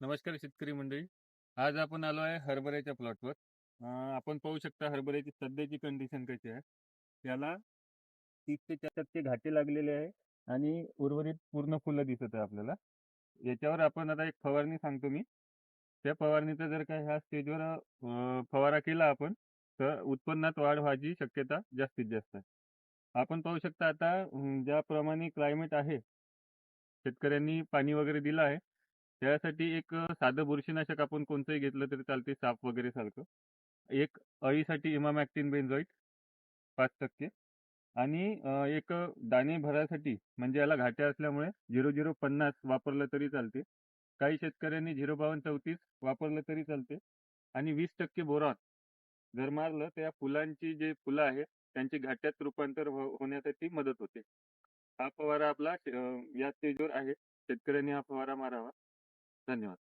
नमस्कार शेतकरी मंडळी. आज आपण आलो आहे हरभऱ्याच्या प्लॉटवर. आपण पाहू शकता हरभऱ्याची सध्याची कंडिशन कशी आहे. त्याला 30 ते 40% घाटे लागलेले आहे आणि उर्वरित पूर्ण फुलं दिसत आहे आपल्याला. याच्यावर आपण आता एक फवारणी सांगतो मी. त्या फवारणीचा जर का ह्या स्टेजवर फवारा केला आपण, तर उत्पन्नात वाढ व्हायची शक्यता जास्तीत जास्त आहे. आपण पाहू शकता आता ज्याप्रमाणे क्लायमेट आहे, शेतकऱ्यांनी पाणी वगैरे दिलं आहे. त्यासाठी एक साधं बुरशीनाशक आपण कोणतंही घेतलं तरी चालते, साप वगैरे सारखं. एक अळीसाठी इमामॅक्टिन बेंझोइट 5% आणि एक दाणे भरासाठी म्हणजे याला घाटे असल्यामुळे 0050 वापरलं तरी चालते. काही शेतकऱ्यांनी 05234 वापरलं तरी चालते आणि 20% बोरॉन जर मारलं तर या फुलांची जे फुलं आहे त्यांची घाट्यात रूपांतर होण्यासाठी मदत होते. हा फवारा आपला या स्टेजवर आहे. शेतकऱ्यांनी हा फवारा मारावा. धन्यवाद.